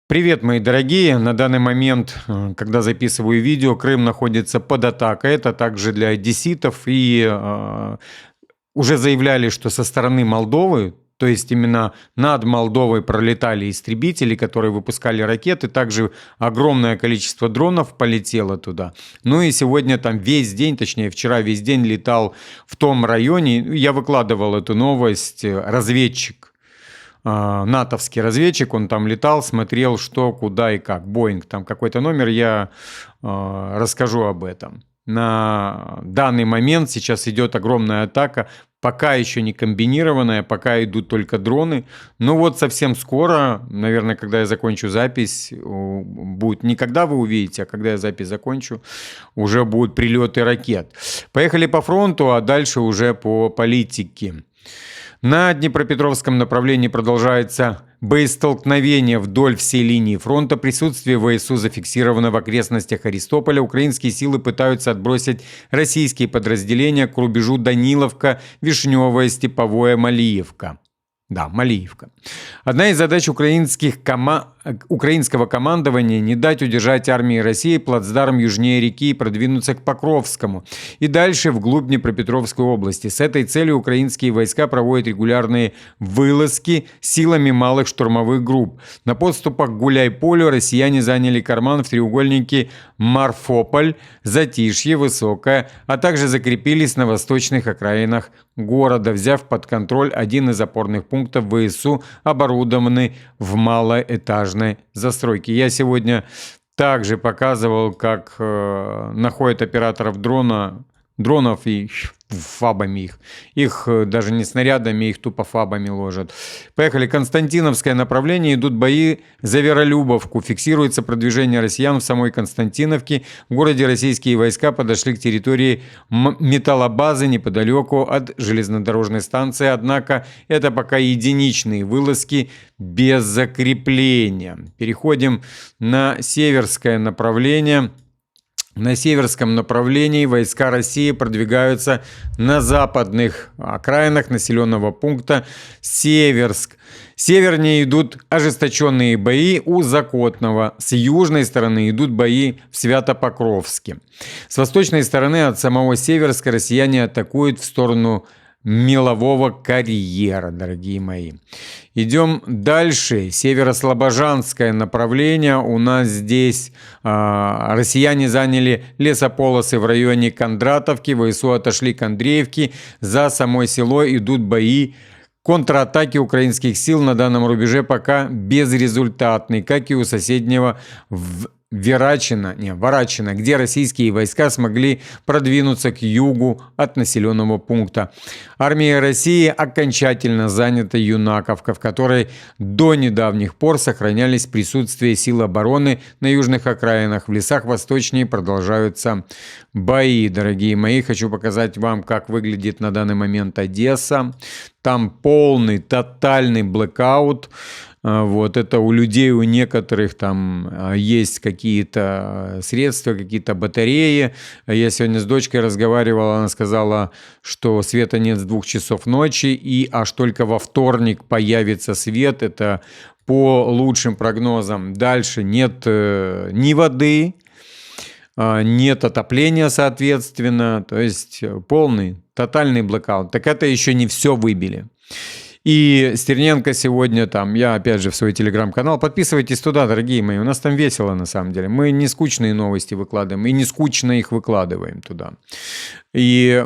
Привет, мои дорогие! На данный момент, когда записываю видео, Крым находится под атакой. Это также для одесситов. И уже заявляли, что со стороны Молдовы, то есть именно над Молдовой пролетали истребители, которые выпускали ракеты. Также огромное количество дронов полетело туда. Ну и сегодня там весь день, точнее вчера весь день летал в том районе. Я выкладывал эту новость. Разведчик, натовский разведчик, он там летал, смотрел, что, куда и как. Боинг, там какой-то номер, я расскажу об этом. На данный момент сейчас идет огромная атака, пока еще не комбинированная, пока идут только дроны. Но вот совсем скоро, наверное, когда я закончу запись, будет не когда вы увидите, а когда я запись закончу, уже будут прилеты ракет. Поехали по фронту, а дальше уже по политике. На Днепропетровском направлении продолжается боестолкновение вдоль всей линии фронта. Присутствие ВСУ зафиксировано в окрестностях Аристополя. Украинские силы пытаются отбросить российские подразделения к рубежу Даниловка, Вишневое, Степовое, Малиевка. Да, Малиевка. Одна из задач украинского командования – не дать удержать армии России плацдарм южнее реки и продвинуться к Покровскому и дальше вглубь Днепропетровской области. С этой целью украинские войска проводят регулярные вылазки силами малых штурмовых групп. На подступах к Гуляйполю россияне заняли карман в треугольнике Марфополь, Затишье, Высокое, а также закрепились на восточных окраинах города, взяв под контроль один из опорных пунктов ВСУ, оборудованный в малоэтажной застройке. Я сегодня также показывал, как находят операторов дронов и фабами их. Их даже не снарядами, их тупо фабами ложат. Поехали. Константиновское направление. Идут бои за Веролюбовку. Фиксируется продвижение россиян в самой Константиновке. В городе российские войска подошли к территории металлобазы неподалеку от железнодорожной станции. Однако это пока единичные вылазки без закрепления. Переходим на северское направление. На северском направлении войска России продвигаются на западных окраинах населенного пункта Северск. Севернее идут ожесточенные бои у Закотного. С южной стороны идут бои в Свято-Покровске. С восточной стороны от самого Северска россияне атакуют в сторону мелового карьера, дорогие мои. Идем дальше. Северо-слобожанское направление. У нас здесь россияне заняли лесополосы в районе Кондратовки. ВСУ отошли к Андреевке. За самое село идут бои. Контратаки украинских сил на данном рубеже пока безрезультатны, как и у соседнего Варачина, где российские войска смогли продвинуться к югу от населенного пункта. Армия России окончательно занята Юнаковка, в которой до недавних пор сохранялись присутствие сил обороны на южных окраинах. В лесах восточнее продолжаются бои, дорогие мои. Хочу показать вам, как выглядит на данный момент Одесса. Там полный, тотальный блэкаут. Вот это у людей, у некоторых там есть какие-то средства, какие-то батареи. Я сегодня с дочкой разговаривал, она сказала, что света нет с 2 часов ночи, и аж только во вторник появится свет. Это по лучшим прогнозам. Дальше нет ни воды, нет отопления, соответственно. То есть полный, тотальный блэкаут. Так это еще не все выбили. И Стерненко сегодня там, я опять же в свой телеграм-канал, подписывайтесь туда, дорогие мои, у нас там весело на самом деле. Мы не скучные новости выкладываем, и не скучно их выкладываем туда. И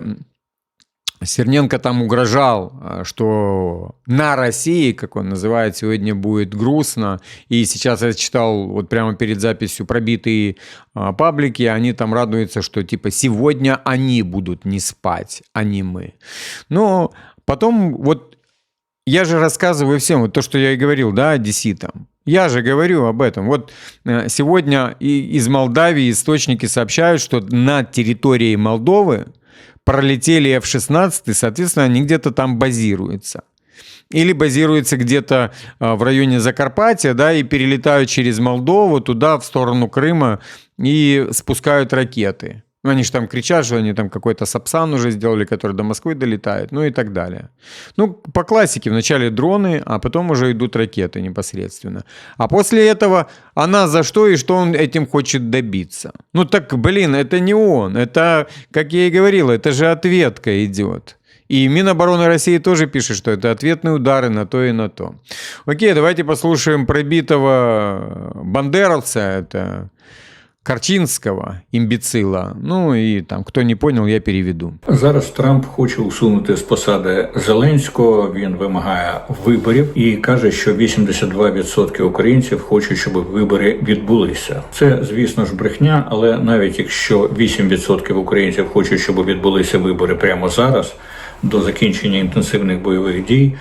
Стерненко там угрожал, что на России, как он называет, сегодня будет грустно. И сейчас я читал вот прямо перед записью пробитые паблики, они там радуются, что типа сегодня они будут не спать, а не мы. Но потом вот я же рассказываю всем, вот то, что я и говорил, да, одесситам. Я же говорю об этом. Вот сегодня из Молдавии источники сообщают, что на территории Молдовы пролетели F-16, соответственно, они где-то там базируются. Или базируются где-то в районе Закарпатья, да, и перелетают через Молдову туда, в сторону Крыма, и спускают ракеты. Они же там кричат, что они там какой-то Сапсан уже сделали, который до Москвы долетает, ну и так далее. Ну, по классике, вначале дроны, а потом уже идут ракеты непосредственно. А после этого она за что и что он этим хочет добиться? Ну так, блин, это не он, это, как я и говорил, это же ответка идет. И Минобороны России тоже пишет, что это ответные удары на то и на то. Окей, давайте послушаем пробитого бандеровца, это Карчинського, імбіцила. Ну і там, хто не понял, я переведу. Зараз Трамп хоче усунути з посади Зеленського, він вимагає виборів і каже, що 82% українців хочуть, щоб вибори відбулися. Це, звісно ж, брехня, але навіть якщо 8% українців хочуть, щоб відбулися вибори прямо зараз, до закінчення інтенсивних бойових дій,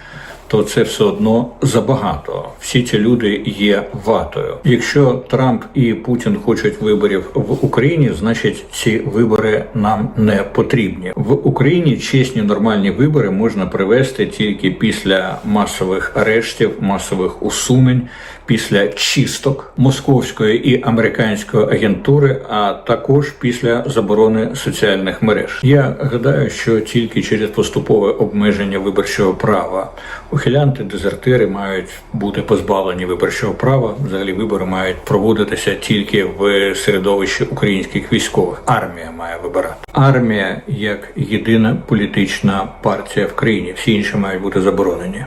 то це все одно забагато. Всі ці люди є ватою. Якщо Трамп і Путін хочуть виборів в Україні, значить ці вибори нам не потрібні. В Україні чесні нормальні вибори можна провести тільки після масових арештів, масових усунень, після чисток московської і американської агентури, а також після заборони соціальних мереж. Я гадаю, що тільки через поступове обмеження виборчого права ухилянти, дезертири мають бути позбавлені виборчого права. Взагалі вибори мають проводитися тільки в середовищі українських військових. Армія має вибирати. Армія як єдина політична партія в країні. Всі інші мають бути заборонені.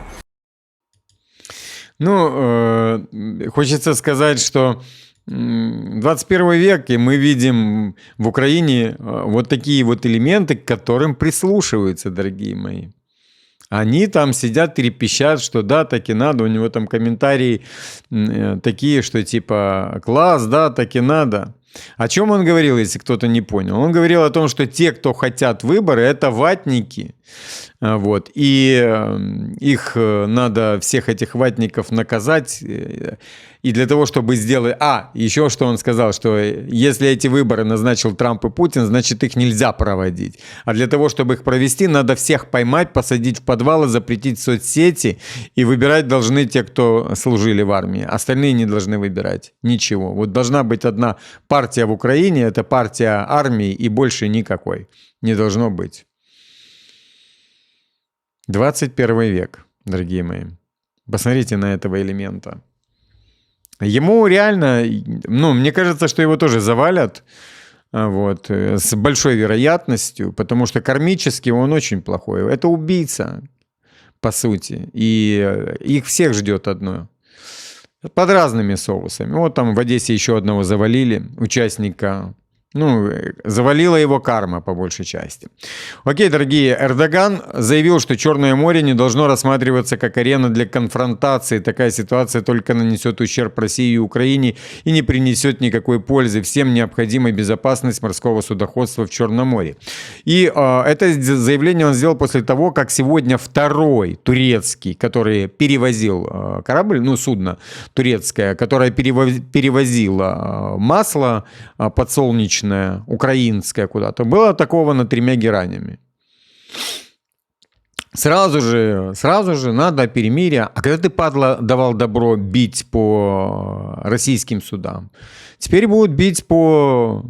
Ну, хочется сказать, что 21 век, и мы видим в Украине вот такие вот элементы, к которым прислушиваются, дорогие мои. Они там сидят, трепещат, что да, так и надо. У него там комментарии такие, что типа класс, да, так и надо. О чем он говорил, если кто-то не понял? Он говорил о том, что те, кто хотят выборы, это ватники. Вот, и их надо, всех этих ватников, наказать. И для того, чтобы сделать... еще что он сказал, что если эти выборы назначил Трамп и Путин, значит, их нельзя проводить. А для того, чтобы их провести, надо всех поймать, посадить в подвалы, запретить соцсети. И выбирать должны те, кто служили в армии. Остальные не должны выбирать ничего. Вот должна быть одна партия в Украине, это партия армии, и больше никакой. Не должно быть. 21 век, дорогие мои. Посмотрите на этого элемента. Ему реально, мне кажется, что его тоже завалят, вот, с большой вероятностью, потому что кармически он очень плохой. Это убийца, по сути. И их всех ждет одно. Под разными соусами. Вот там в Одессе еще одного завалили, участника. Завалила его карма по большей части. Окей, дорогие, Эрдоган заявил, что Черное море не должно рассматриваться как арена для конфронтации. Такая ситуация только нанесет ущерб России и Украине и не принесет никакой пользы. Всем необходима безопасность морского судоходства в Черном море. И это заявление он сделал после того, как сегодня второй турецкий, который перевозил корабль, судно турецкое, которое перевозило масло подсолнечное, украинская куда-то, было атаковано 3 геранями. Сразу же надо перемирие. А когда ты, падла, давал добро бить по российским судам, теперь будут бить по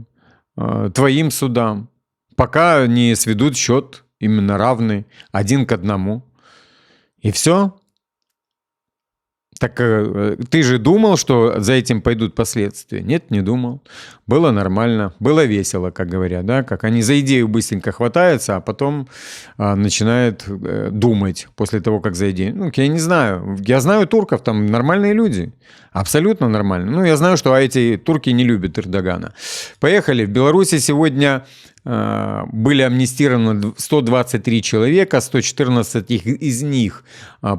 твоим судам, пока не сведут счет именно равный, 1-1. И все. Так ты же думал, что за этим пойдут последствия? Нет, не думал. Было нормально, было весело, как говорят, да, как они за идею быстренько хватаются, а потом начинают думать после того, как за идею. Я не знаю, я знаю турков, там нормальные люди, абсолютно нормально. Я знаю, что эти турки не любят Эрдогана. Поехали. В Беларуси сегодня были амнистированы 123 человека, 114 из них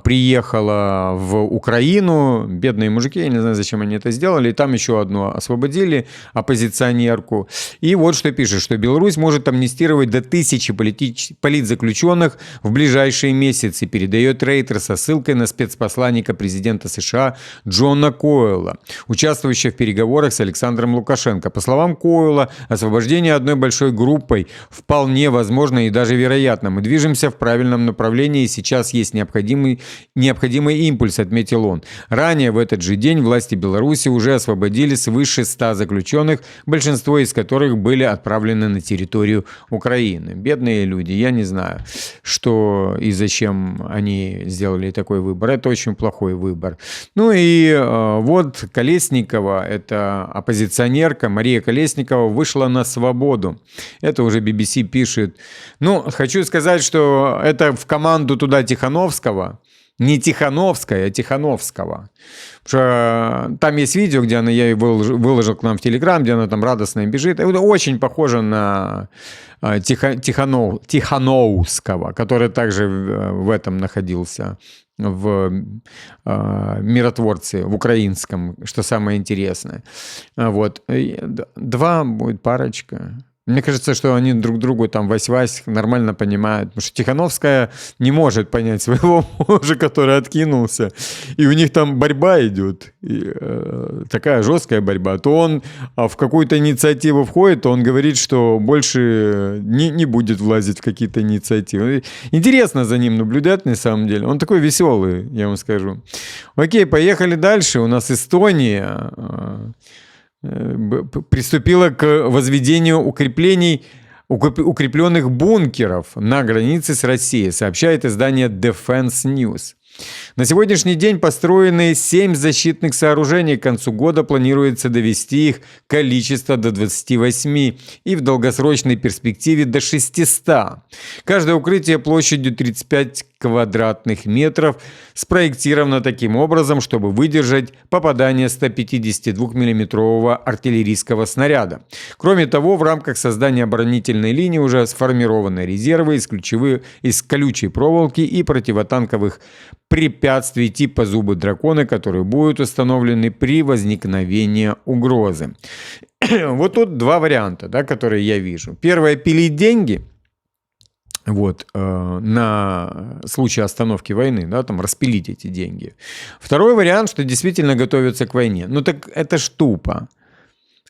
приехало в Украину, бедные мужики, я не знаю, зачем они это сделали, и там еще одну освободили, оппозиционерку. И вот что пишет, что Беларусь может амнистировать до 1000 политзаключенных в ближайшие месяцы, передает Рейтер со ссылкой на спецпосланника президента США Джона Койла, участвующего в переговорах с Александром Лукашенко. По словам Койла, освобождение одной большой группы группой вполне возможно и даже вероятно. Мы движемся в правильном направлении, и сейчас есть необходимый импульс, отметил он. Ранее в этот же день власти Беларуси уже освободили свыше 100 заключенных, большинство из которых были отправлены на территорию Украины. Бедные люди, я не знаю, что и зачем они сделали такой выбор. Это очень плохой выбор. Ну и вот Колесникова, это оппозиционерка Мария Колесникова, вышла на свободу. Это уже BBC пишет. Ну, хочу сказать, что это в команду туда Тихановского. Не Тихановская, а Тихановского. Потому что там есть видео, где я ее выложил к нам в Телеграм, где она там радостно бежит. Это очень похоже на Тихановского, который также в этом находился, в «Миротворце», в украинском, что самое интересное. Вот. 2 будет парочка. Мне кажется, что они друг другу там вась-вась нормально понимают. Потому что Тихановская не может понять своего мужа, который откинулся. И у них там борьба идет. Такая жесткая борьба. То он в какую-то инициативу входит, то он говорит, что больше не будет влазить в какие-то инициативы. Интересно за ним наблюдать на самом деле. Он такой веселый, я вам скажу. Окей, поехали дальше. У нас Эстония приступила к возведению укрепленных бункеров на границе с Россией, сообщает издание Defense News. На сегодняшний день построены 7 защитных сооружений. К концу года планируется довести их количество до 28 и в долгосрочной перспективе до 600. Каждое укрытие площадью 35 квадратных метров спроектировано таким образом, чтобы выдержать попадание 152-мм артиллерийского снаряда. Кроме того, в рамках создания оборонительной линии уже сформированы резервы из колючей проволоки и противотанковых препятствий типа зубы дракона, которые будут установлены при возникновении угрозы. Вот тут 2 варианта, да, которые я вижу. Первое – пилить деньги на случай остановки войны, да, там распилить эти деньги. Второй вариант, что действительно готовятся к войне. Ну так это ж тупо.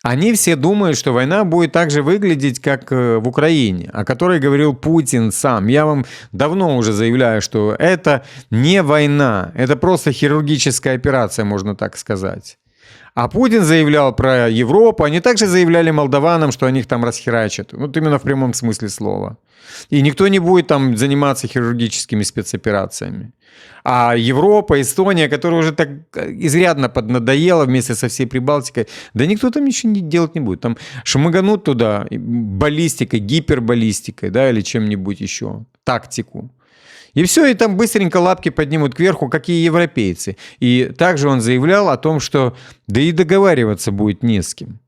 Они все думают, что война будет так же выглядеть, как в Украине, о которой говорил Путин сам. Я вам давно уже заявляю, что это не война, это просто хирургическая операция, можно так сказать. А Путин заявлял про Европу, они также заявляли молдаванам, что они их там расхерачат. Вот именно в прямом смысле слова. И никто не будет там заниматься хирургическими спецоперациями. А Европа, Эстония, которая уже так изрядно поднадоела вместе со всей Прибалтикой, да никто там ничего делать не будет. Там шмыганут туда баллистикой, гипербаллистикой, да, или чем-нибудь еще, тактику. И все, и там быстренько лапки поднимут кверху, как и европейцы. И также он заявлял о том, что да и договариваться будет не с кем.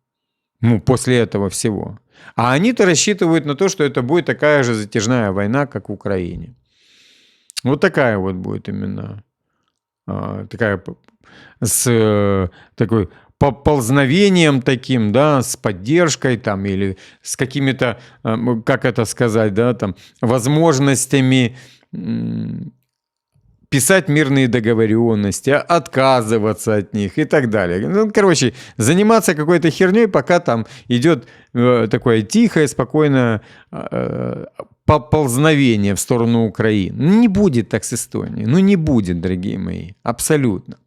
Ну, после этого всего. А они-то рассчитывают на то, что это будет такая же затяжная война, как в Украине. Вот такая вот будет именно. Такая с такой поползновением таким, да, с поддержкой там или с какими-то, как это сказать, да, там, возможностями писать мирные договоренности, отказываться от них и так далее. Ну, короче, заниматься какой-то херней, пока там идет такое тихое, спокойное поползновение в сторону Украины. Не будет так с Эстонией. Ну, не будет, дорогие мои. Абсолютно.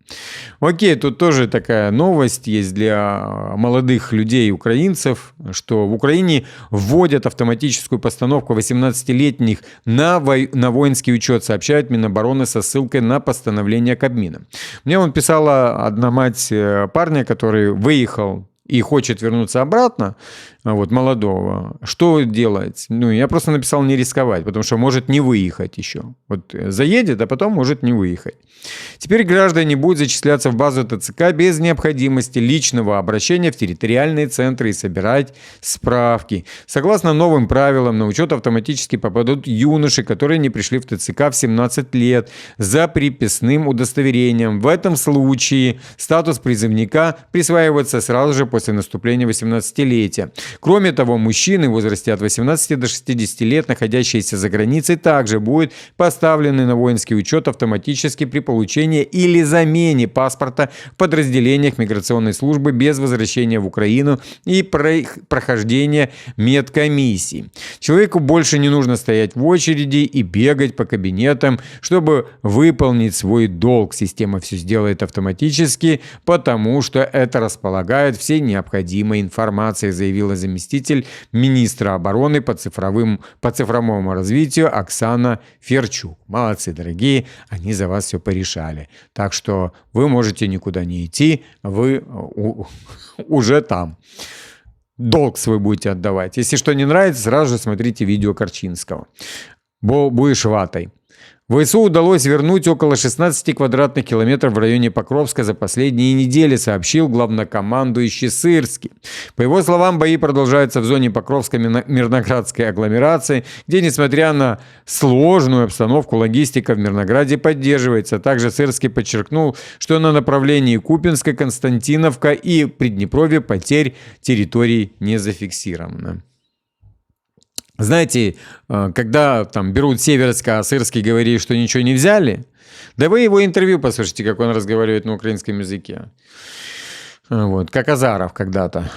Окей, тут тоже такая новость есть для молодых людей, украинцев, что в Украине вводят автоматическую постановку 18-летних на воинский учет, сообщает Минобороны со ссылкой на постановление Кабмина. Мне вон писала одна мать парня, который выехал и хочет вернуться обратно, вот, молодого, что делать? Ну, я просто написал не рисковать, потому что может не выехать еще. Вот заедет, а потом может не выехать. Теперь граждане будут зачисляться в базу ТЦК без необходимости личного обращения в территориальные центры и собирать справки. Согласно новым правилам, на учет автоматически попадут юноши, которые не пришли в ТЦК в 17 лет за приписным удостоверением. В этом случае статус призывника присваивается сразу же после после наступления 18-летия. Кроме того, мужчины в возрасте от 18 до 60 лет, находящиеся за границей, также будут поставлены на воинский учет автоматически при получении или замене паспорта в подразделениях миграционной службы без возвращения в Украину и прохождения медкомиссии. Человеку больше не нужно стоять в очереди и бегать по кабинетам, чтобы выполнить свой долг. Система все сделает автоматически, потому что это располагает всей необходимой информацией, заявила заместитель министра обороны по цифровому развитию Оксана Ферчук. Молодцы, дорогие, они за вас все порешали. Так что вы можете никуда не идти, вы уже там. Долг свой будете отдавать. Если что не нравится, сразу же смотрите видео Корчинского. Будешь ватой. ВСУ удалось вернуть около 16 квадратных километров в районе Покровска за последние недели, сообщил главнокомандующий Сырский. По его словам, бои продолжаются в зоне Покровско-Мирноградской агломерации, где, несмотря на сложную обстановку, логистика в Мирнограде поддерживается. Также Сырский подчеркнул, что на направлении Купинска, Константиновка и Приднепровье потерь территорий не зафиксировано. Знаете, когда там берут Северска, а Сырский говорит, что ничего не взяли, да вы его интервью послушайте, как он разговаривает на украинском языке. Вот, как Азаров когда-то.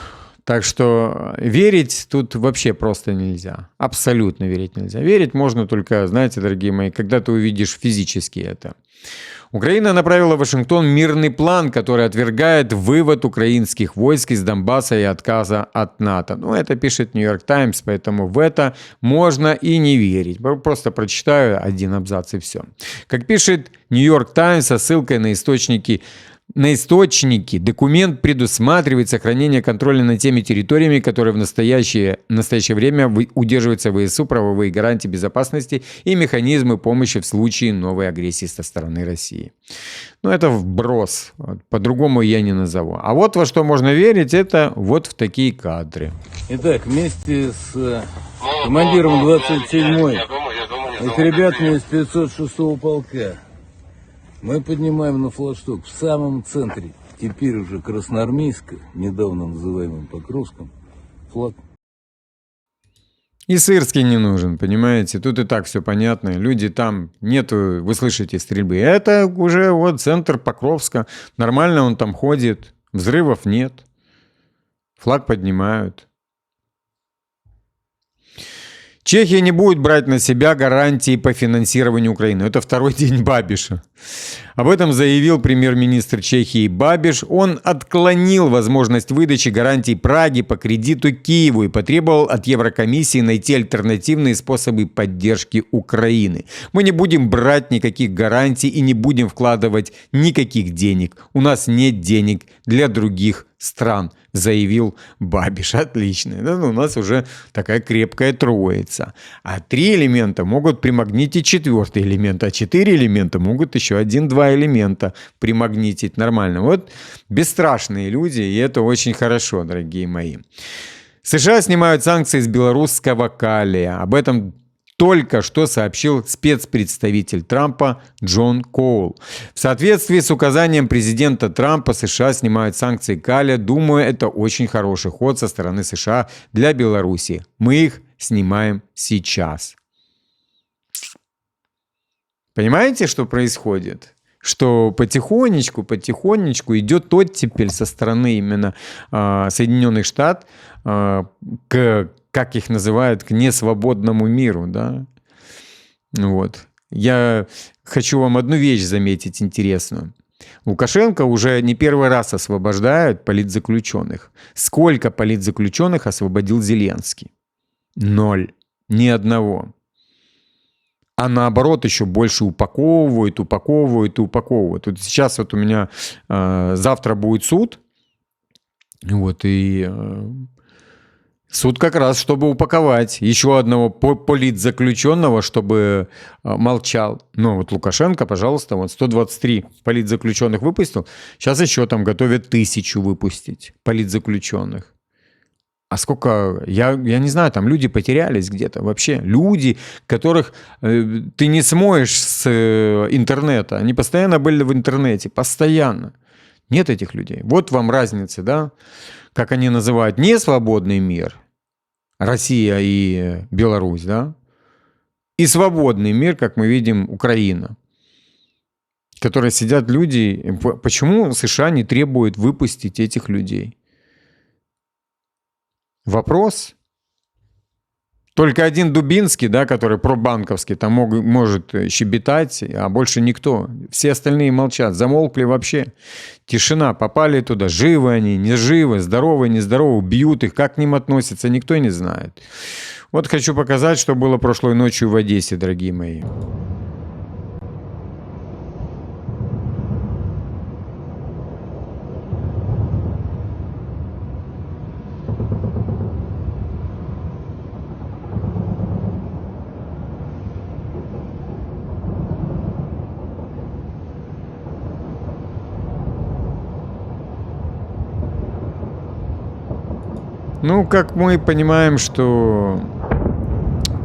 Так что верить тут вообще просто нельзя. Абсолютно верить нельзя. Верить можно только, знаете, дорогие мои, когда ты увидишь физически это. Украина направила в Вашингтон мирный план, который отвергает вывод украинских войск из Донбасса и отказа от НАТО. Ну, это пишет Нью-Йорк Таймс, поэтому в это можно и не верить. Просто прочитаю один абзац и все. Как пишет Нью-Йорк Таймс со ссылкой на источники, документ предусматривает сохранение контроля над теми территориями, которые в настоящее время удерживаются ВСУ, правовые гарантии безопасности и механизмы помощи в случае новой агрессии со стороны России. Ну, это вброс. По-другому я не назову. А вот во что можно верить, это вот в такие кадры. Итак, вместе с командиром 27-й, с ребятами из 506-го полка, мы поднимаем на флагшток в самом центре, теперь уже Красноармейска, недавно называемым Покровском, флаг. И Сырский не нужен, понимаете? Тут и так все понятно. Люди там нету, вы слышите, стрельбы. Это уже вот центр Покровска. Нормально он там ходит. Взрывов нет. Флаг поднимают. Чехия не будет брать на себя гарантии по финансированию Украины. Это второй день Бабиша. Об этом заявил премьер-министр Чехии Бабиш. Он отклонил возможность выдачи гарантий Праге по кредиту Киеву и потребовал от Еврокомиссии найти альтернативные способы поддержки Украины. Мы не будем брать никаких гарантий и не будем вкладывать никаких денег. У нас нет денег для других стран, заявил Бабиш. Отлично. У нас уже такая крепкая троица. А 3 элемента могут примагнитить 4-й элемент, а 4 элемента могут еще 1-2 элемента примагнитить нормально. Вот бесстрашные люди, и это очень хорошо, дорогие мои. США снимают санкции с белорусского калия. Об этом только что сообщил спецпредставитель Трампа Джон Коул. В соответствии с указанием президента Трампа США снимают санкции калия. Думаю, это очень хороший ход со стороны США для Беларуси. Мы их снимаем сейчас. Понимаете, что происходит? Что потихонечку идет оттепель со стороны именно Соединенных Штатов к, как их называют, к несвободному миру, да? Вот. Я хочу вам одну вещь заметить интересную. Лукашенко уже не первый раз освобождает политзаключенных. Сколько политзаключенных освободил Зеленский? 0. Ни одного. А наоборот еще больше упаковывают. Вот сейчас вот у меня завтра будет суд. Вот, и суд как раз, чтобы упаковать еще одного политзаключенного, чтобы молчал. Ну вот Лукашенко, пожалуйста, вот 123 политзаключенных выпустил. Сейчас еще там готовят 1000 выпустить политзаключенных. А сколько, я не знаю, там люди потерялись где-то вообще. Люди, которых ты не смоешь с интернета. Они постоянно были в интернете, постоянно. Нет этих людей. Вот вам разница, да? Как они называют не свободный мир, Россия и Беларусь, да? И свободный мир, как мы видим, Украина, в которой сидят люди. Почему США не требует выпустить этих людей? Вопрос. Только один Дубинский, да, который пробанковский, там может щебетать, а больше никто. Все остальные молчат, замолкли вообще. Тишина, попали туда, живы они, не живы, здоровы, нездоровы, бьют их, как к ним относятся, никто не знает. Вот хочу показать, что было прошлой ночью в Одессе, дорогие мои. Ну, как мы понимаем, что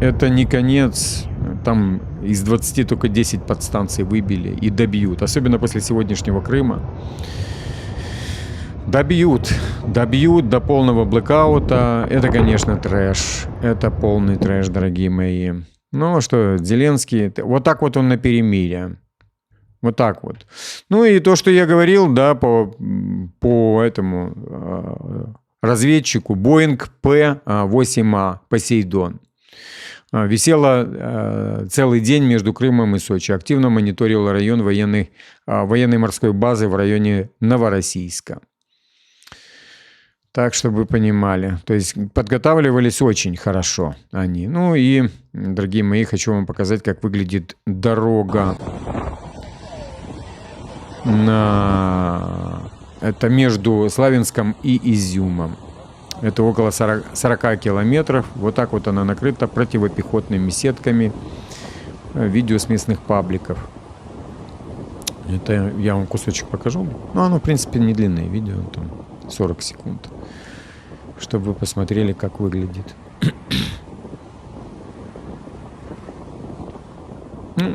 это не конец. Там из 20 только 10 подстанций выбили и добьют. Особенно после сегодняшнего Крыма. Добьют до полного блэкаута. Это, конечно, трэш. Это полный трэш, дорогие мои. Ну, что, Зеленский... Вот так вот он на перемирие. Вот так вот. Ну, и то, что я говорил, да, по этому... разведчику Боинг П-8А «Посейдон». Висела целый день между Крымом и Сочи. Активно мониторила район военной морской базы в районе Новороссийска. Так, чтобы вы понимали. То есть подготавливались очень хорошо они. Ну и, дорогие мои, хочу вам показать, как выглядит дорога это между Славянском и Изюмом. Это около 40 километров. Вот так вот она накрыта противопехотными сетками. Видео с местных пабликов. Это я вам кусочек покажу. Ну, оно, в принципе, не длинное видео. Там 40 секунд. Чтобы вы посмотрели, как выглядит.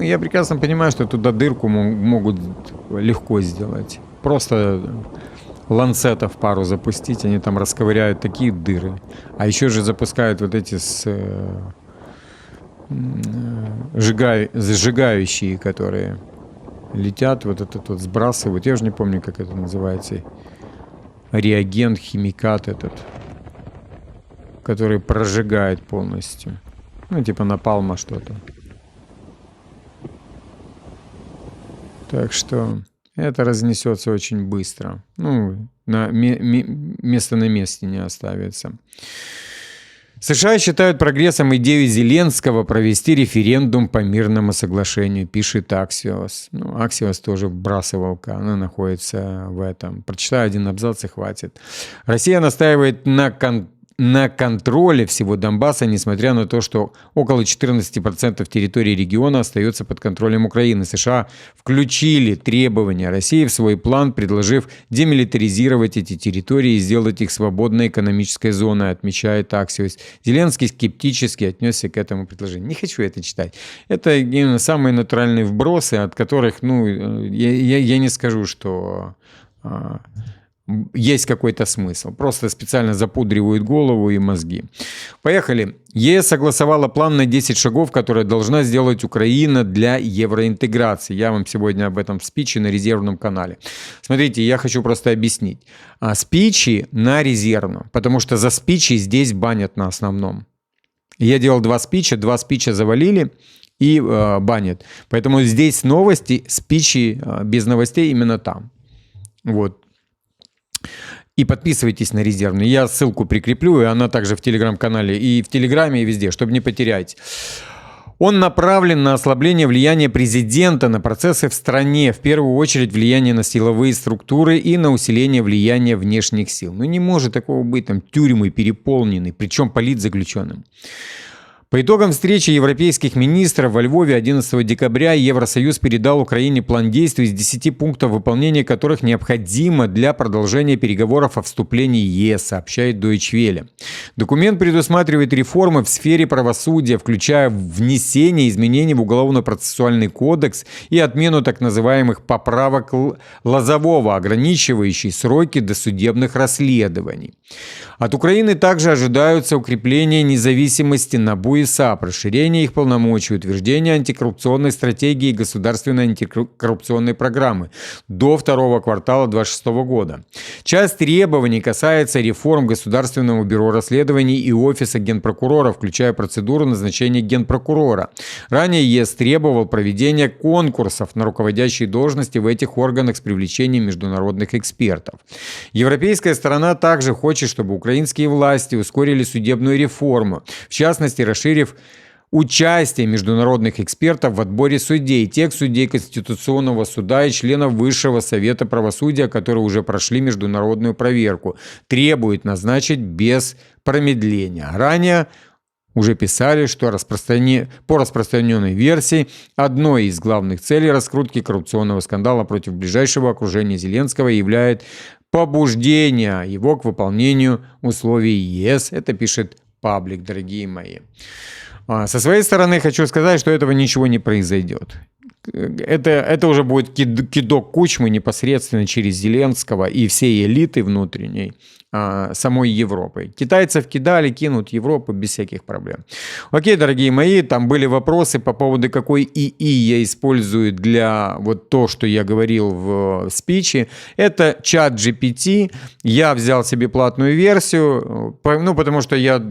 Я прекрасно понимаю, что туда дырку могут легко сделать. Просто ланцетов пару запустить, они там расковыряют такие дыры. А еще же запускают вот эти сжигающие, которые летят, вот этот вот сбрасывают. Я уже не помню, как это называется. Реагент, химикат этот, который прожигает полностью. Ну, типа напалма что-то. Так что это разнесется очень быстро. Ну, место на месте не оставится. США считают прогрессом идею Зеленского провести референдум по мирному соглашению, пишет Axios. Ну, Axios тоже вбрасывалка, она находится в этом. Прочитаю один абзац и хватит. Россия настаивает на контроле всего Донбасса, несмотря на то, что около 14% территории региона остается под контролем Украины. США включили требования России в свой план, предложив демилитаризировать эти территории и сделать их свободной экономической зоной, отмечает Axios. Зеленский скептически отнесся к этому предложению. Не хочу это читать. Это именно самые натуральные вбросы, от которых, ну, я не скажу, что... есть какой-то смысл. Просто специально запудривают голову и мозги. Поехали. ЕС согласовала план на 10 шагов, которые должна сделать Украина для евроинтеграции. Я вам сегодня об этом в спиче на резервном канале. Смотрите, я хочу просто объяснить. Спичи на резервном, потому что за спичи здесь банят на основном. Я делал два спича завалили и банят. Поэтому здесь новости, спичи без новостей именно там. Вот. И подписывайтесь на резервный. Я ссылку прикреплю, и она также в телеграм-канале, и в телеграме, и везде, чтобы не потерять. Он направлен на ослабление влияния президента на процессы в стране, в первую очередь влияние на силовые структуры и на усиление влияния внешних сил. Ну не может такого быть, там тюрьмы переполнены, причем политзаключенным. По итогам встречи европейских министров во Львове 11 декабря Евросоюз передал Украине план действий из 10 пунктов, выполнение которых необходимо для продолжения переговоров о вступлении в ЕС, сообщает Deutsche Welle. Документ предусматривает реформы в сфере правосудия, включая внесение изменений в Уголовно-процессуальный кодекс и отмену так называемых поправок Лозового, ограничивающей сроки досудебных расследований. От Украины также ожидаются укрепление независимости НАБУ и САП, расширение их полномочий, утверждение антикоррупционной стратегии и государственной антикоррупционной программы до второго квартала 2026 года. Часть требований касается реформ Государственного бюро расследований и Офиса генпрокурора, включая процедуру назначения генпрокурора. Ранее ЕС требовал проведения конкурсов на руководящие должности в этих органах с привлечением международных экспертов. Европейская сторона также хочет, чтобы украинские власти ускорили судебную реформу, в частности, расширив участие международных экспертов в отборе судей, тех судей Конституционного суда и членов Высшего Совета правосудия, которые уже прошли международную проверку, требует назначить без промедления. Ранее уже писали, что по распространенной версии одной из главных целей раскрутки коррупционного скандала против ближайшего окружения Зеленского является побуждение его к выполнению условий ЕС. Это пишет Паблик, дорогие мои. Со своей стороны хочу сказать, что этого ничего не произойдет. Это уже будет кидок Кучмы непосредственно через Зеленского и всей элиты внутренней самой Европы. Китайцев кидали, кинут Европу без всяких проблем. Окей, дорогие мои, там были вопросы по поводу, какой ИИ я использую для вот то, что я говорил в спиче. Это чат GPT. Я взял себе платную версию, потому что я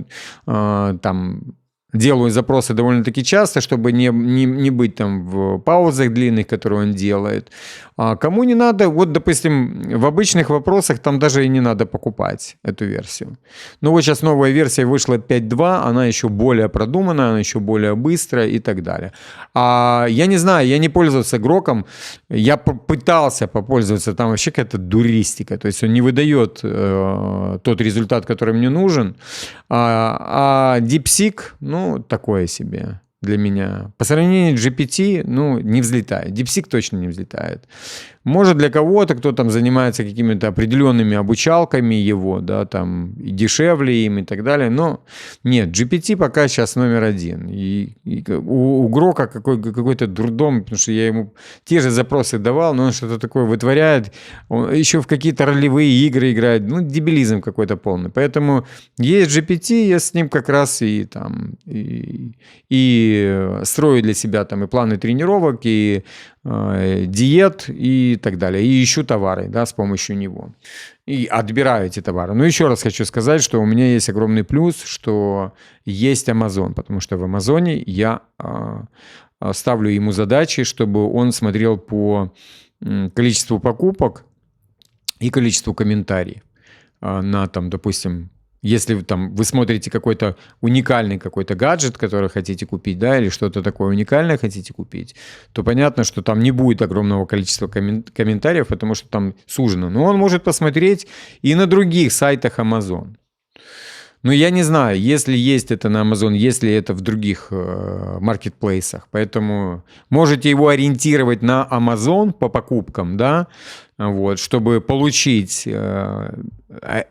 делаю запросы довольно-таки часто, чтобы не быть там в паузах длинных, которые он делает. А кому не надо, вот, допустим, в обычных вопросах там даже и не надо покупать эту версию. Но вот сейчас новая версия вышла 5.2, она еще более продуманная, она еще более быстрая и так далее. А я не знаю, я не пользовался Гроком, я пытался попользоваться, там вообще какая-то дуристика, то есть он не выдает тот результат, который мне нужен. А DeepSeek, такое себе для меня. По сравнению с GPT, не взлетает. DeepSeek точно не взлетает. Может, для кого-то, кто там занимается какими-то определенными обучалками его, да, там, и дешевле им и так далее, но нет, GPT пока сейчас номер один. И у Грока какой-то дурдом, потому что я ему те же запросы давал, но он что-то такое вытворяет, он еще в какие-то ролевые игры играет, дебилизм какой-то полный. Поэтому есть GPT, я с ним как раз и строю для себя там и планы тренировок, и диет и так далее. И ищу товары, да, с помощью него. И отбираю эти товары. Но еще раз хочу сказать, что у меня есть огромный плюс, что есть Amazon, потому что в Амазоне я ставлю ему задачи, чтобы он смотрел по количеству покупок и количеству комментариев на, там, допустим, если вы смотрите какой-то уникальный какой-то гаджет, который хотите купить, да, или что-то такое уникальное хотите купить, то понятно, что там не будет огромного количества комментариев, потому что там сужено. Но он может посмотреть и на других сайтах Amazon. Но я не знаю, если есть это на Amazon, если это в других маркетплейсах. Поэтому можете его ориентировать на Amazon по покупкам, да, вот, чтобы получить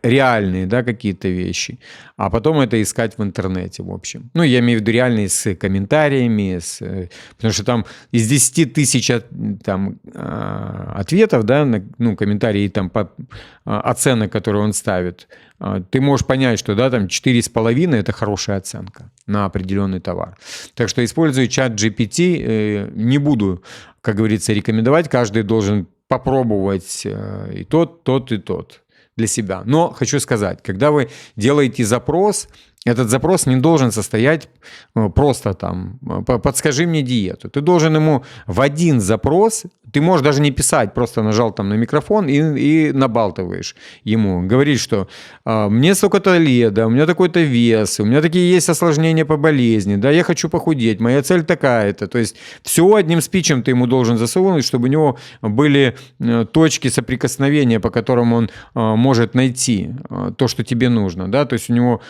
реальные, да, какие-то вещи, а потом это искать в интернете, в общем. Я имею в виду реальные с комментариями, потому что там из 10 тысяч ответов, да, комментарии там оценок, которые он ставит, ты можешь понять, что, да, там 4,5 – это хорошая оценка на определенный товар. Так что использую чат GPT, не буду, как говорится, рекомендовать, каждый должен попробовать и тот для себя. Но хочу сказать, когда вы делаете запрос, этот запрос не должен состоять просто там, подскажи мне диету. Ты должен ему в один запрос, ты можешь даже не писать, просто нажал там на микрофон и набалтываешь ему. Говоришь, что мне столько-то лет, да, у меня такой-то вес, у меня такие есть осложнения по болезни, да, я хочу похудеть, моя цель такая-то. То есть все одним спичем ты ему должен засунуть, чтобы у него были точки соприкосновения, по которым он может найти то, что тебе нужно. Да? То есть у него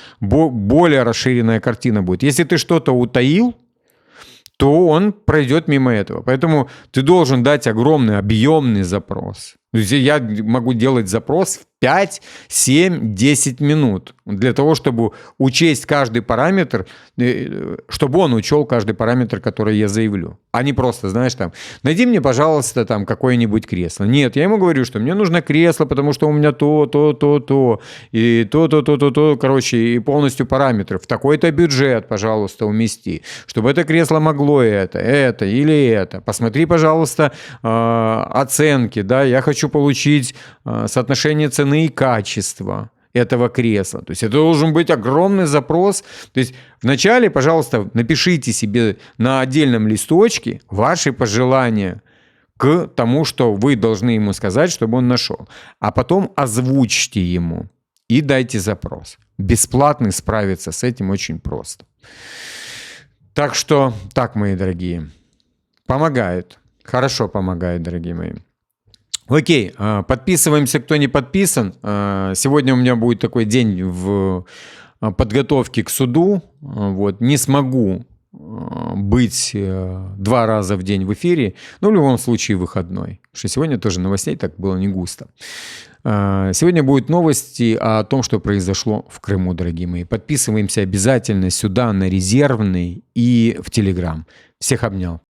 более расширенная картина будет. Если ты что-то утаил, то он пройдет мимо этого. Поэтому ты должен дать огромный, объемный запрос. То есть я могу делать запрос в 5, 7, 10 минут для того, чтобы учесть каждый параметр, чтобы он учел каждый параметр, который я заявлю. А не просто, знаешь, там, найди мне, пожалуйста, там какое-нибудь кресло. Нет, я ему говорю, что мне нужно кресло, потому что у меня то, и то. Короче, и полностью параметры. В такой-то бюджет, пожалуйста, умести. Чтобы это кресло могло это или это. Посмотри, пожалуйста, оценки, да, я хочу получить соотношение цены и качества этого кресла. То есть это должен быть огромный запрос. То есть вначале, пожалуйста, напишите себе на отдельном листочке ваши пожелания к тому, что вы должны ему сказать, чтобы он нашел. А потом озвучьте ему и дайте запрос. Бесплатный справиться с этим очень просто. Так что, так, мои дорогие, помогает. Хорошо помогает, дорогие мои. Окей, подписываемся, кто не подписан. Сегодня у меня будет такой день в подготовке к суду. Вот. Не смогу быть 2 раза в день в эфире, но в любом случае выходной. Потому что сегодня тоже новостей так было не густо. Сегодня будут новости о том, что произошло в Крыму, дорогие мои. Подписываемся обязательно сюда, на резервный и в Телеграм. Всех обнял.